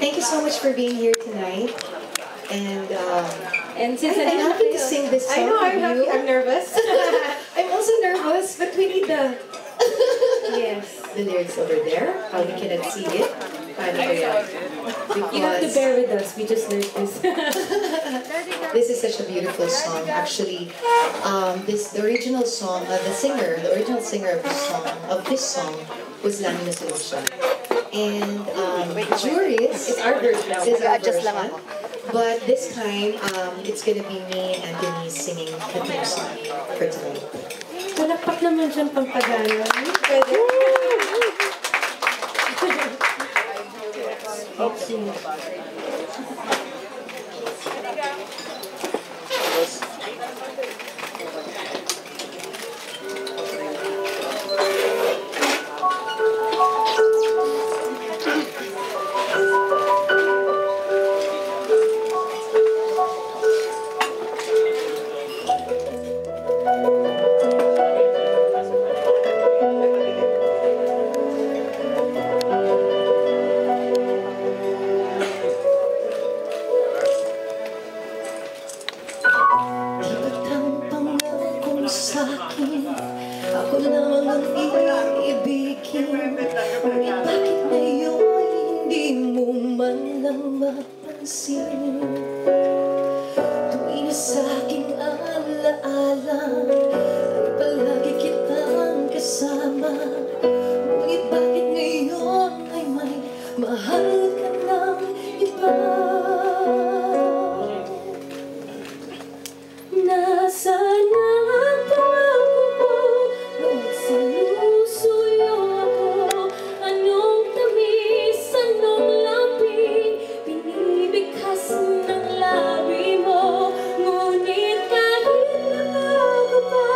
Thank you so much for being here tonight. And since I'm happy to sing this song. I know, with you. I'm nervous. I'm also nervous, but we need the Yes. the lyrics over there. We cannot see it. Paano ba yan? You have to Because bear with us. We just learned this. this is such a beautiful song. Actually, the original singer of this song was Lani Nasulusa. And Juris It's our version. is our version. But this time, it's gonna be me and Denise singing the theme song for tonight. Palakpak naman siyang pampagana. Pwede. Okay. Sa'kin, ako lang ang iibigin. Ngunit bakit ngayon hindi mo man lang mapansin? Tuwing sa aking alaala ay palagi kitang kasama. Ngunit bakit ngayon ay may mahal ka ng iba? Nasaan na ang pangako mo nung sinusuyo ako? Anong tamis, anong lambing binibigkas ng labi mo? Ngunit kahit nabago pa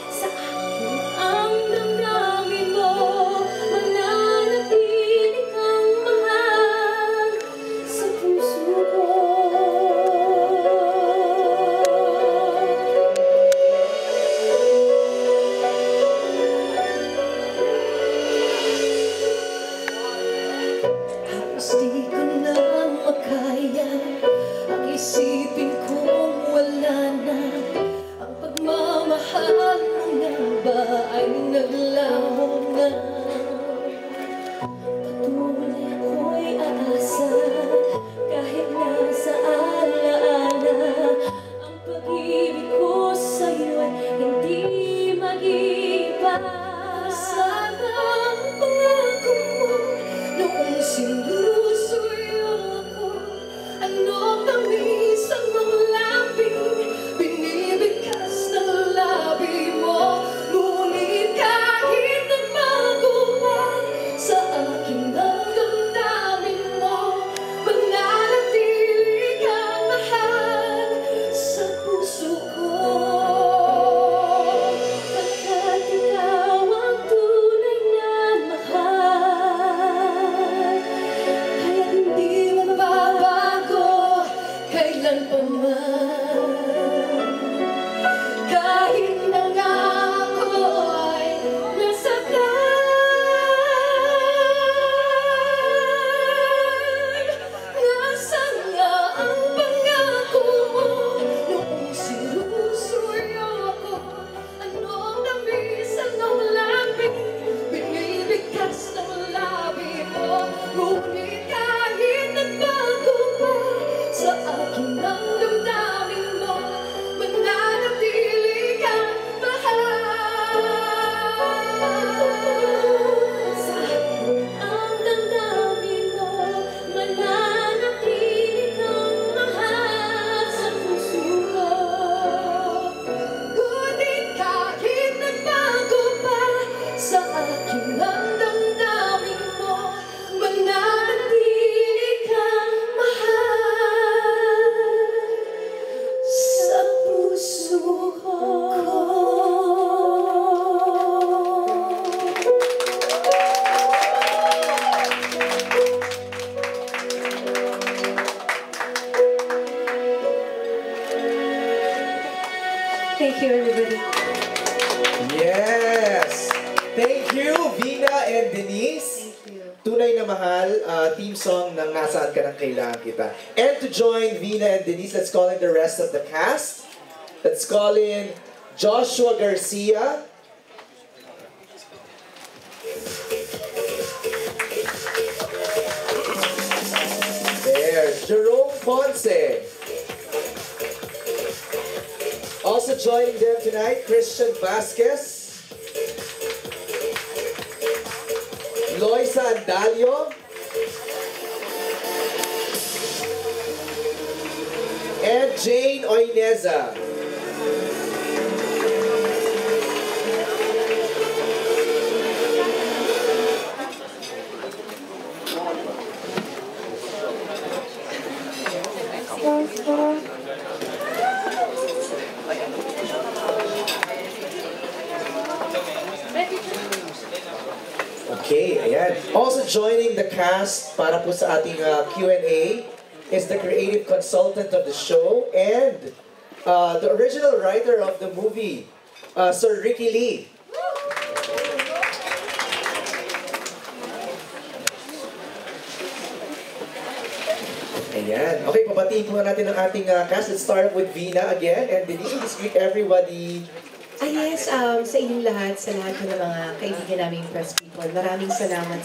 sa akin ang damdamin mo, mananatili kang mahal sa puso ko. Di ko na makaya ang isipin kong wala na ang pagmamahal mo nga ba ay naglaho na. Patuloy ako'y aasa kahit nasa alaala ang pag-ibig ko sa'yo ay hindi mag-iba. Sana ang pangako mo noong sinusuyo ako, anong tamis, anong lambing binibigkas ng labi mo? Ngunit kahit nagbago pa sa akin ang damdamin mo, mananatili kang mahal sa puso ko. Pagkat ikaw ang tunay na mahal, kaya hindi magbabago kailanpaman. Kahit na nga ako'y nasaktan, nasaan nga ang pangako mo noong sinusuyo ako? Anong tamis, anong lambing binibigkas ng labi mo? Ngunit kahit nagbago pa sa akin ang damdamin mo, mananatili kang mahal sa akin ang damdamin mo, mananatili kang mahal sa puso ko. Ngunit kahit nagbago pa sa akin ang damdamin mo, mananatili kang mahal sa puso ko. Thank you, everybody. Yes! Thank you, Vina and Denise. Thank you. tunay na mahal theme song ng Nasaan Ka Nang Kailangan Kita. And to join Vina and Denise, let's call in the rest of the cast. Let's call in Joshua Garcia. There, Jerome Ponce. Also joining them tonight, Christian Vasquez. Loisa Andalio. And Jane Oineza. Okay, ayan. Also joining the cast para po sa ating Q&A is the creative consultant of the show and the original writer of the movie, Sir Ricky Lee. Ayan. Okay, pabatiin po natin ang ating cast. Let's start with Vina again. And Denise, please greet everybody. Yes, sa inyong lahat, sa lahat ng mga kaibigan naming press people, maraming salamat